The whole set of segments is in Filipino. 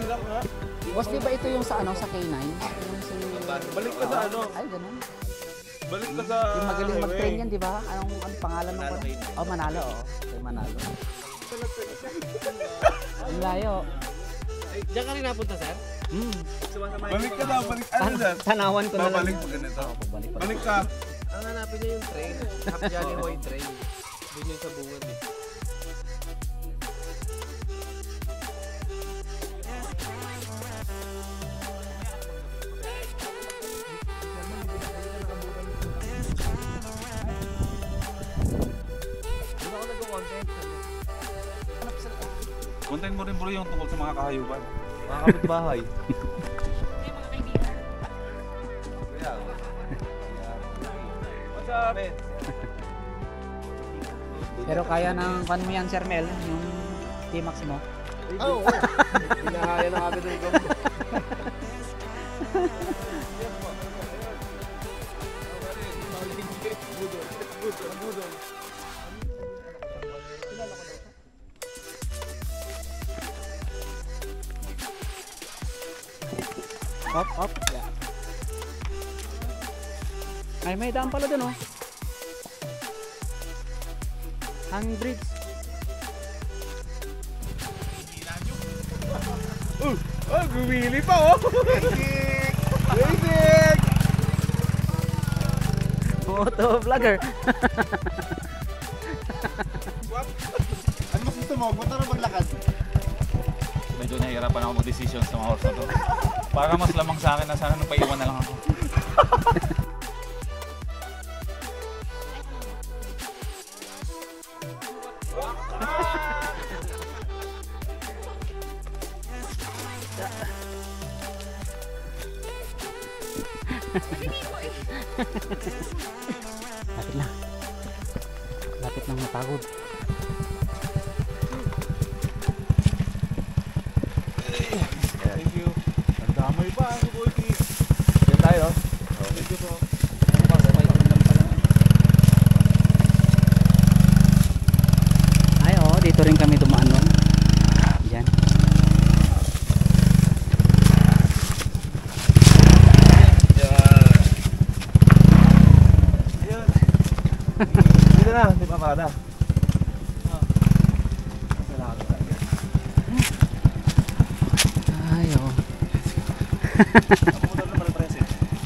lang ha. Boss, di ba ito yung sa ano, sa K9? Yung si... Balik ka sa ano? Ay, ganun. Balik ka sa Yung magaling highway. mag-train yan, di ba? Anong pangalan ng Manalo kayo. Oh, Manalo, oh. Kay Manalo. Ang layo. Diyan ka rin napunta, sir? Balik ka na, balik. Ano na? Tanawan ko na lang. Babalik pag ganito. Balik. Balik ka. Ang hanapin niya yung train. Half Jolly Hoy train. Doon yung sa bungad eh. Content mo rin bro yung tungkol sa mga kahayupan. Mga kapitbahay. What's up? Pero kaya ng pan mo yan, Sir Mel, yung T-Max mo. Oo. Pinahaya na kami ng gambo. Up. Yeah. Ay, may daan pala dun, oh. Hang bridge. Oh, gumili pa oh! Basic! Moto vlogger. Ano mas gusto mo? Ba't na maglakad? Medyo nahihirapan ako mag-decision sa mga oras na to. Para mas lamang sa akin na sana napaiwan na lang ako. Lapit na. Lapit nang matagod. Thank you. Ang damay pa ang Boyki. Diyan tayo. Thank you po. Ay, oh, dito rin kami dumaan nun. Diyan. Dito na, di ba kada? Ay, oh.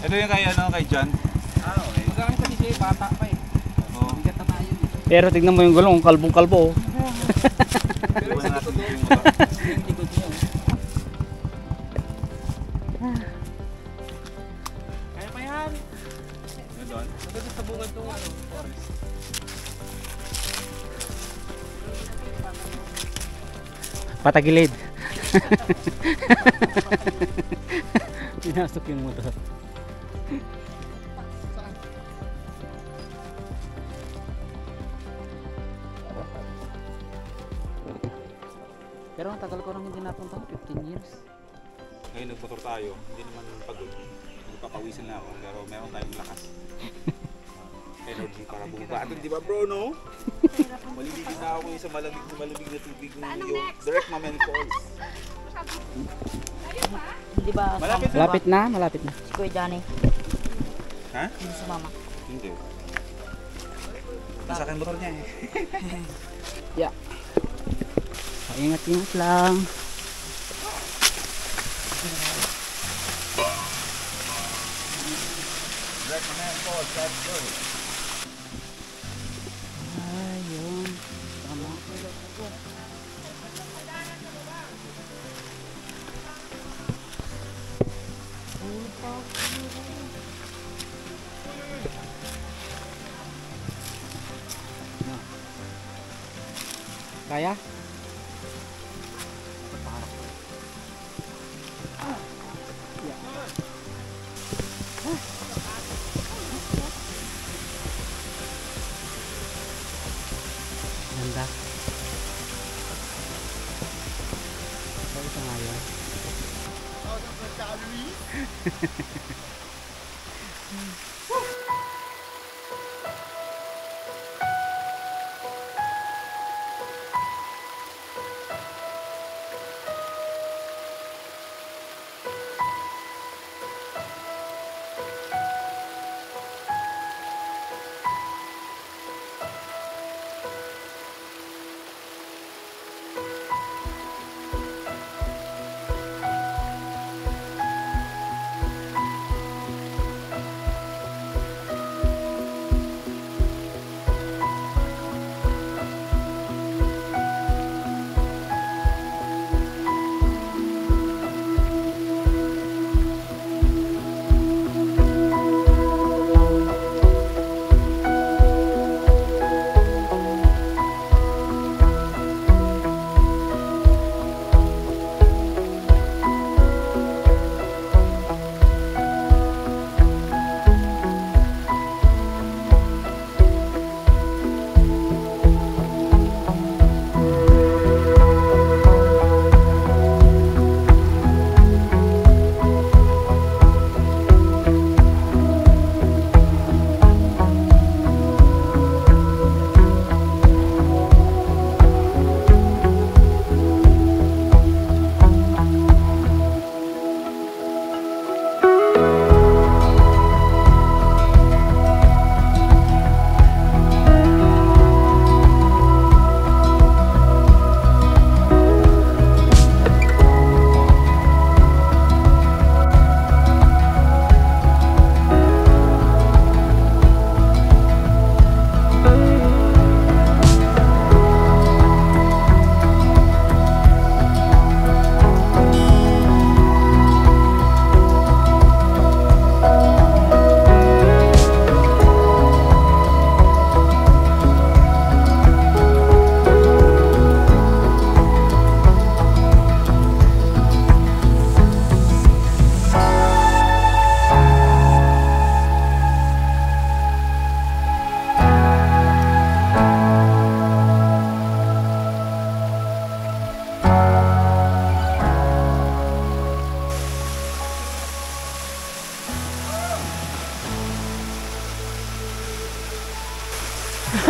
Ito yung kay, ano, kay John. Magaling sa DJ, bata pa eh. Oo. Bigat na tayo. Pero tignan mo yung gulong, kalbong-kalbo, oh. Pero Iwan sa natin likod yung motor. yung likod niya. Kaya pa yan. Yun doon. Maganda sa bungad itong ano, forest. Patagilid. Pinasok yung motor. Pero ang tagal ko nang hindi napunta, 15 years. Ngayon nagmotor tayo, hindi naman pagod. Nagpapawisan na ako, pero meron tayong lakas. Energy para bumaba. At di ba bro, no? Malibigin na ako sa malamig na tubig ng yung direct Mamel Falls. Di ba? Malapit na ba? Malapit na. Si Kuya Johnny. Ha? Hindi si Mama. Hindi. Nasa akin motor niya eh. Yeah. Ingat-ingat lang. Direct Mamel Falls, let's go. Ayun. Tama. Kaya? Ganda. So, ito nga yun.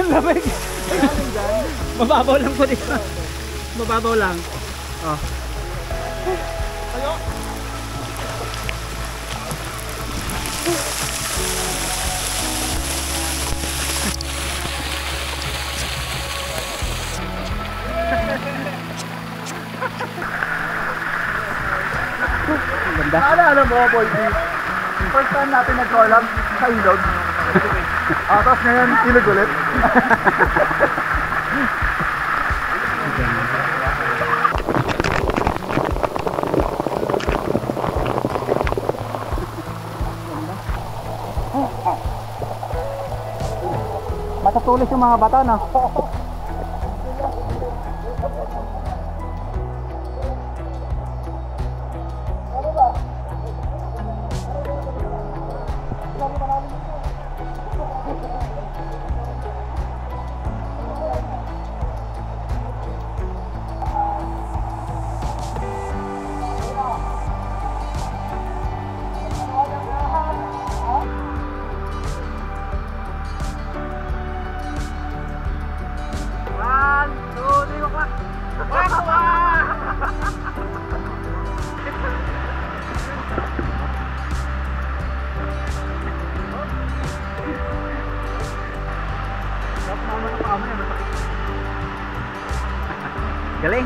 Lamig. Mababaw lang po dito. Mababaw lang. Oh. Ang ganda. Naalala mo, Boy D? First time natin nag-collab sa ilog. Tapos ngayon, ilog ulit. Matatulis yung mga bata, no? Galing.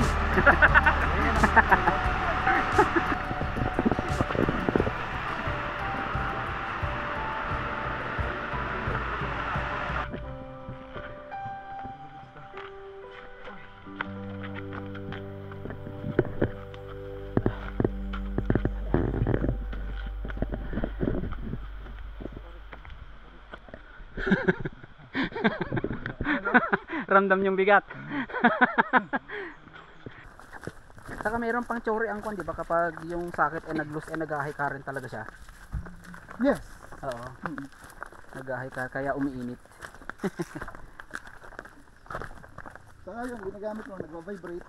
Ramdam yung bigat. Saka mayroon pang chori ang kwan, di ba? Kapag yung sakit ay nag-loose ay nag-ahay current talaga siya. Yes. Oo. Nag-ahay ka, kaya umiinit. Saka yung ginagamit mo, nag-vibrate.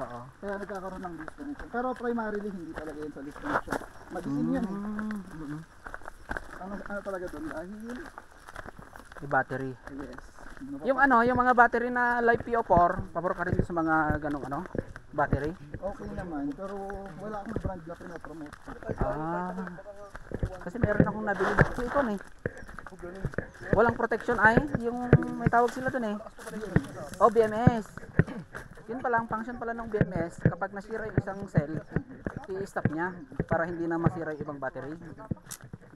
Oo. Kaya nagkakaroon ng disconnection. Pero primarily, hindi talaga yun sa disconnection. Mag-in yan eh. Ano talaga doon? Dahil Yung battery. yes. Yung ano, yung mga battery na Live PO4, pabor ka rin sa mga ganong ano, battery? Okay naman, pero wala akong brand na pinopromote. Kasi meron akong nabili dito ito eh. Walang protection ay, yung may tawag sila dun eh. Oh, BMS. Yun pala, ang function pala ng BMS, kapag nasira yung isang cell, i-stop niya para hindi na masira yung ibang battery.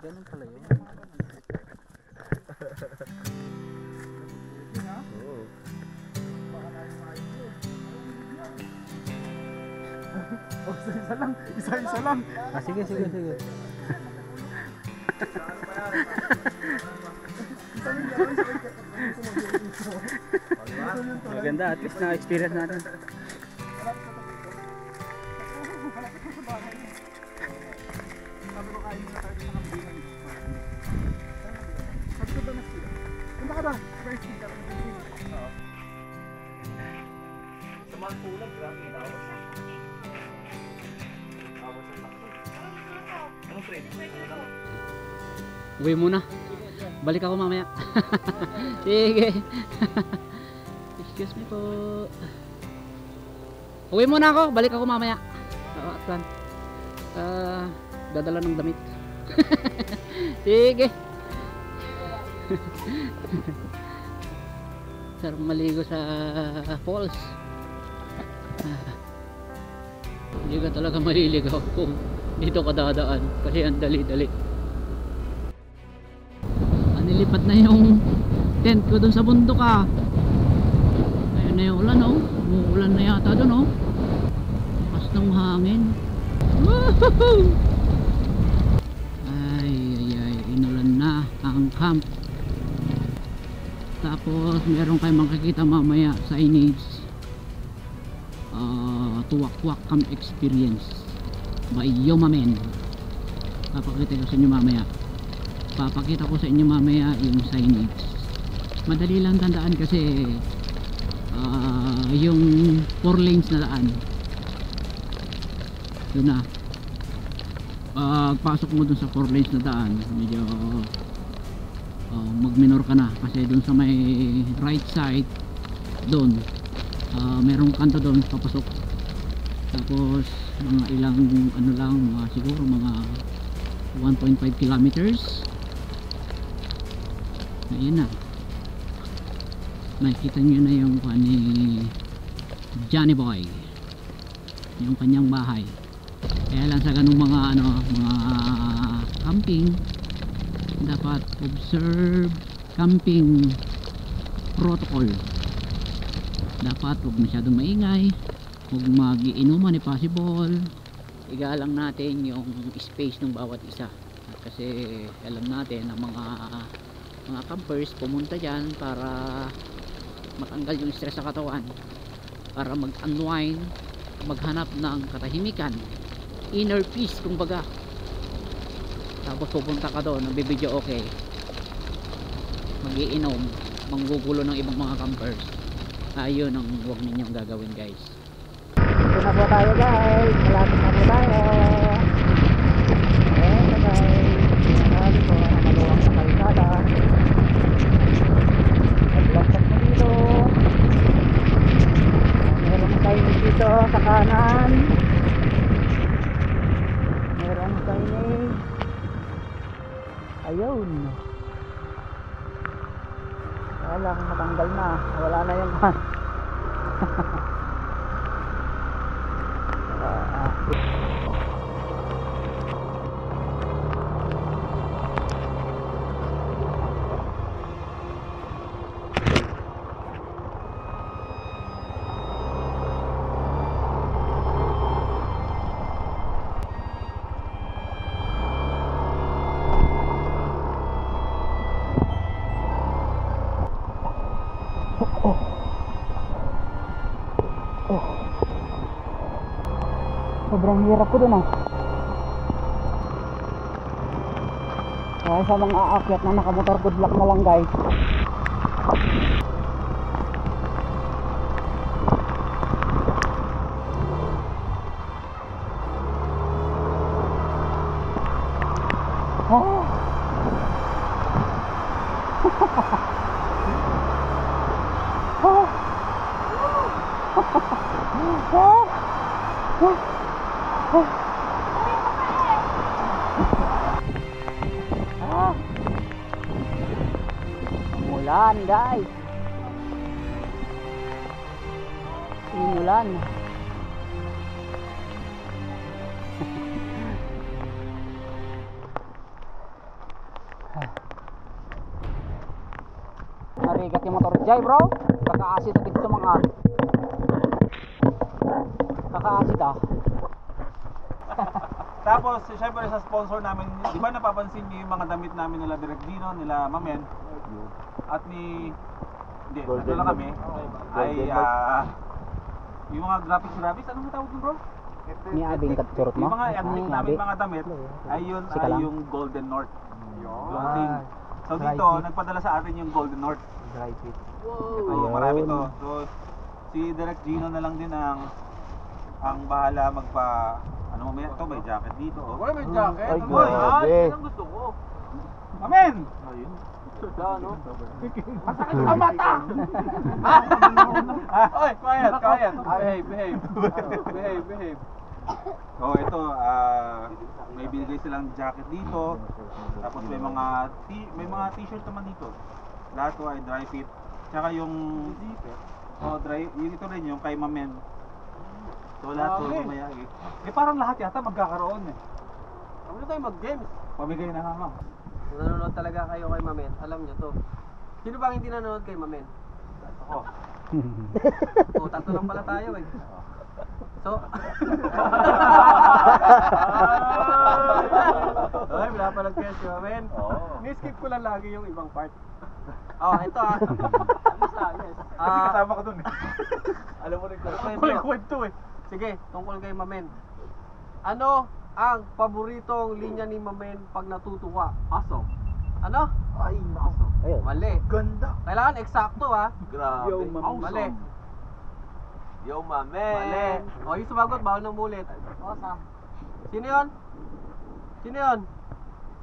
Ganun pala yun. Oh, isa-isa lang. Isa-isa lang. Sige. Maganda, at least na-experience natin. Punta ka ba? Uwi muna. Balik ako mamaya. Sige. Excuse me po. Uwi muna ako. Balik ako mamaya. Atlan. Dadala ng damit. Sige. Sarap maligo sa falls. Hindi ka talaga maliligaw kung dito ka dadaan kasi ang dali-dali. Nilipat na yung tent ko dun sa bundok ah. Ayun na yung ulan oh. Umuulan na yata dun oh. Lakas ng hangin. Woohoo! Ay inulan na ang camp. Tapos meron kayong makikita mamaya signage. Tuwak-tuwak camp experience by Yomamen. Papakita ko sa inyo mamaya. Papakita ko sa inyo mamaya yung signage. Madali lang tandaan kasi yung 4 lanes na daan doon na. Pagpasok mo dun sa 4 lanes na daan medyo mag-minor ka na kasi dun sa may right side doon merong kanto doon papasok, tapos mga ilang ano lang, mga siguro mga 1.5 kilometers. Ayun na, nakikita nyo na yung ni Johnny Boy, yung kanyang bahay. Kaya lang sa ganung mga ano, mga camping, dapat observe camping protocol. Dapat huwag masyadong maingay, huwag mag-iinuman if possible. Igalang natin yung space ng bawat isa, kasi alam natin na mga campers pumunta dyan para matanggal yung stress sa katawan, para mag-unwind, maghanap ng katahimikan, inner peace kumbaga. Tapos pupunta ka doon, nagbibideo okay, mag-iinom, manggugulo ng ibang mga campers. Ayun ang huwag ninyong gagawin, guys. Ito na po tayo, guys, malapit na po tayo. Ayan na, guys, pinanali ko na maluwang sa kalsada. Naglagsak mo dito. Meron tayo dito sa kanan, meron tayo ayun, walang matanggal na, wala na yung sobrang hirap ko dun kaya sa mga aakyat na nakamotor, good luck na lang, guys. Umulan, guys. Umulan. Narigat yung motor jay, bro. Kaka-acid agad sa mga kaka-acid Tapos, syempre sa sponsor namin, di ba napapansin niyo yung mga damit namin nila Direk Dino, nila Mamen, at ni, hindi, nandito lang kami, ay, yung mga graphics, anong tawag yun, bro? ni Abing katsurot mo? Yung mga antique namin mga damit, ay yun ay yung Golden North. Clothing. So dito, nagpadala sa atin yung Golden North. Dry fit. Wow! Marami to. So, si Direk Gino na lang din ang bahala magpa, ano mamaya ito, may jacket dito. Oh. Wala may jacket. Ay, Boy, grabe. yan ang gusto ko. Amen! Ayun. Masakit sa mata! Oy, quiet. Behave. Oh, ito, may binigay silang jacket dito. Tapos may mga t-shirt naman dito. Lahat to ay dry fit. Tsaka yung dry, yung ito rin yung kay Mamen. So lahat to mamaya parang lahat yata magkakaroon eh. Ano tayo mag-games? Pamigay na mama. Kung nanonood talaga kayo kay Mamen, alam nyo to. Sino bang hindi nanonood kay Mamen? Ako. O, tatlo lang pala tayo eh. So, ay, pinapalag kayo si Mamen. Ni-skip ko lang lagi yung ibang part. Oh, ito yes. Kasi kasama ko dun eh. Alam mo rin ko. Kwento eh. Sige, tungkol kay Mamen. Ano ang paboritong linya ni Mamen pag natutuwa? Aso. Ano? Ay, aso. Ayun. Mali. Ganda. Kailangan eksakto ha. Grabe. Yo, mali. Yo, Mamen. Mali. O, yung sumagot, bawal nang mulit. Sino yun?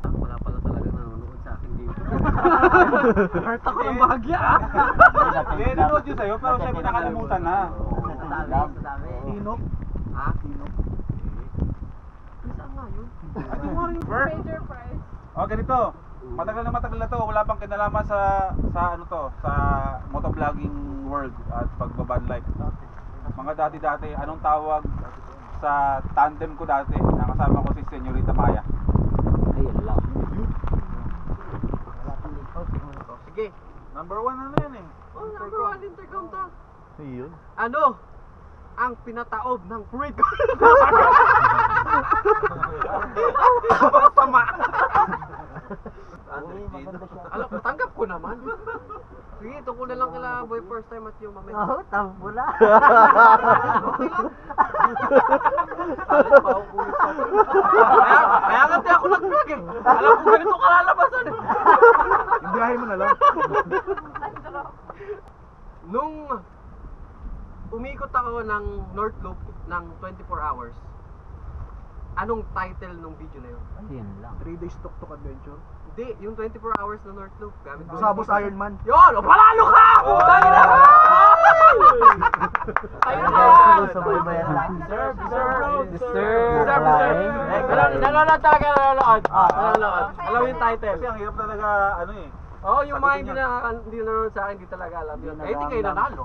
Wala pala talaga nanonood sa akin. dito. Hurt ako ng bahagya ah. Hindi, nanood yun sa'yo, pero syempre nakalimutan na. Tinok? Ha? Tinok? Saan nga yun? Major prize. O, ganito. Matagal na to. Wala pang kinalaman sa ano to, sa motovlogging world at pagbaban life. Mga dati-dati, anong tawag sa tandem ko dati? Nakasama ko si Senyorita Maya. Ayun lang. Sige. Number 1 ano yan eh. Oh, number 1 intercom to. Ayun. Ano ang pinataob ng fruit? Tama. Alam ko, tanggap ko naman. Sige, ito ko na lang kila boy first time at yung mamaya. Oo, tama na. Okay lang. Alam pa ako kulit pa. Kaya nga ako nag-vlog eh. Alam ko ganito kalalabasan eh. Yung biyahe mo na lang. Nung umikot ako ng North Loop ng 24 hours, anong title ng video na yun? Ayun lang. 3 days tuk-tuk adventure. Hindi, yung 24 hours na North Loop. Gamit ko. Busabos Iron Man. Yun! O, palalo ka! Putang ina! Ayun na! Sabay ba yan? Deserve! Deserve! Nanonood talaga, nanonood. Nanonood. Alam mo yung title. Kasi ang hirap talaga, ano eh. Oo, yung mga hindi nanonood sa akin, hindi talaga alam yun. Eh, hindi kayo nanalo.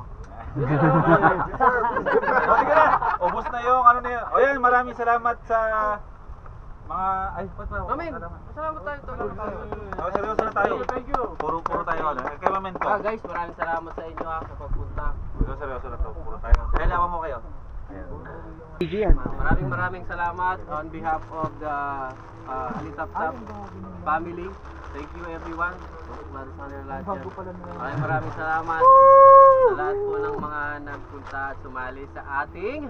O, sige na. Ubus na yung ano na yun. O yan, maraming salamat sa mga, ay, ba't ba? Mamin, salamat tayo. O, seryoso na tayo. Thank you. Puro tayo, ano. Kay Mamento. Guys, maraming salamat sa inyo sa pagpunta. Seryoso na to. Puro tayo. Kailangan mo kayo. Maraming salamat on behalf of the Alitap-Tap family. Thank you everyone. Maraming salamat sa lahat po ng mga nagpunta at sumali sa ating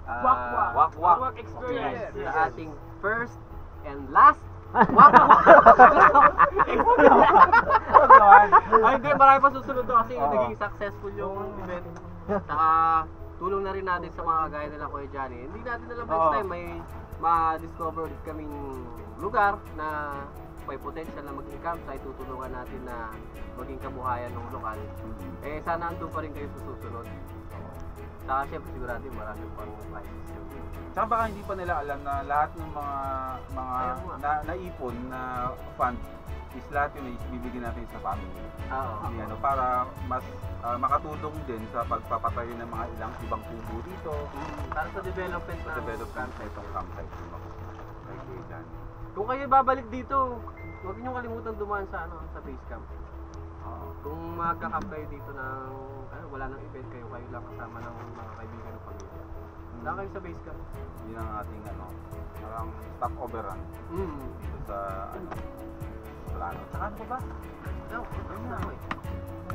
Wak-wak experience. Sa ating first and last Wak-wak. Ay, hindi, marami pa susunod to kasi naging successful yung event. Saka tulong na rin natin sa mga kagaya nila Kuya Johnny. Hindi natin alam next time may ma-discover ulit kaming lugar na may potential na maging campsite, tutulungan natin na maging kabuhayan ng lokal. Eh sana andun pa rin kayo sa susunod. Saka syempre sigurado marami pang prizes. Tsaka baka hindi pa nila alam na lahat ng mga naipon na fund is lahat yun ibibigay natin sa family. Ano, para mas makatulong din sa pagpapatayo ng mga ibang tubo dito. Para sa development na itong campsite. Kung kayo babalik dito, huwag niyo kalimutan dumaan sa sa base camp. Kung magka-camp kayo dito ng wala nang event kayo lang kasama ng mga kaibigan ng pamilya. Wala kayo sa base camp. Yun ang ating parang stop overrun dito sa plano. Tsaka ano ba?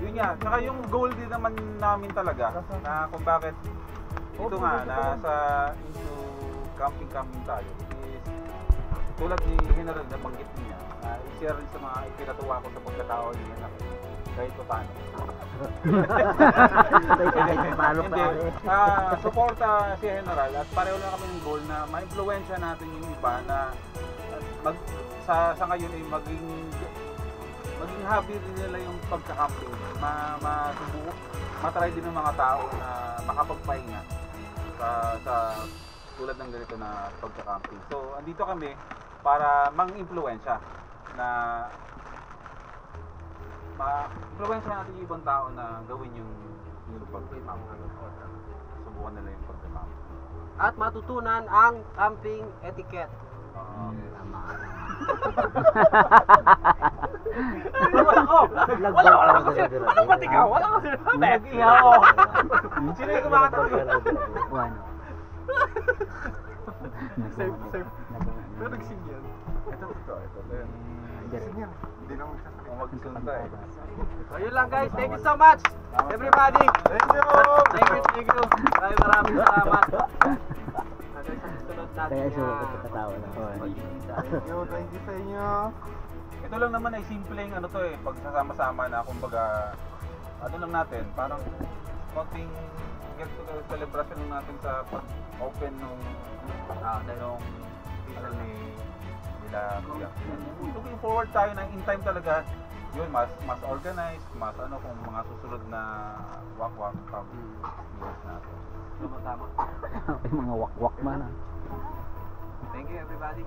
Yun nga, tsaka yung goal din naman namin talaga na kung bakit ito nga nasa into camping tayo is tulad ni General na banggit niya, i-share rin sa mga ipinatuwa ko sa pagkatao niya na kahit pa paano. Suporta si General at pareho lang kami ng goal na ma-influensya natin yung iba na sa ngayon ay maging happy din nila yung pagka-camping. Matry din ng mga tao na makapagpahinga sa tulad ng ganito na pagka-camping. So, andito kami para mang-influensya na ma-influensya natin yung ibang tao na gawin yung pag-camping. Subukan nila yung pagka-camping. At matutunan ang camping etiquette. Ba't ikaw? Wala ko sinabi. Nag-ihaw ko. Sino yung kumakatawa? Safe. Pero nagsing yan. Ito. Hindi naman magsunta eh. So yun lang guys. Thank you so much everybody. Thank you. Maraming salamat. Kaya sulit at katawa lang. Thank you sa inyo. Ito lang naman ay simpleng pagsasama-sama na kumbaga lang natin, parang konting get together celebration natin sa pag-open nung season ni sila kuya. Looking forward tayo na in time talaga yun, mas organized, mas ano kung mga susunod na walk-walk pag-iwas natin. Tama. Ay, mga wakwak man ah. Thank you everybody.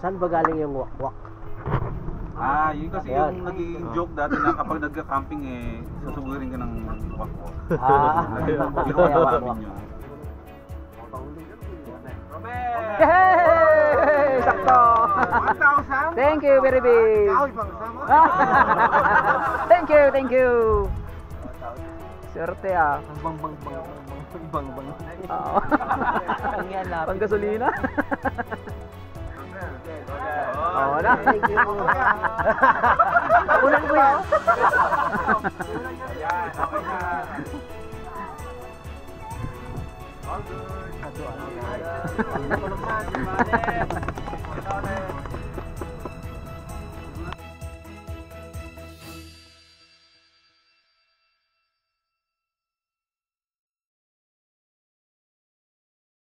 Saan ba galing yung wakwak? Yun kasi Ayan. yung naging joke dati na kapag nagka-camping susugurin ka ng walk-walk. Ginawa namin yun. Robert! Yay! Sakto! 1,000? Thank you, very big. Thank you. Swerte ah. Ibang. Oo. Ang yan lapit. Panggasolina. Oo na. Thank you. Ulan ko yan. Ayan, okay na. All good.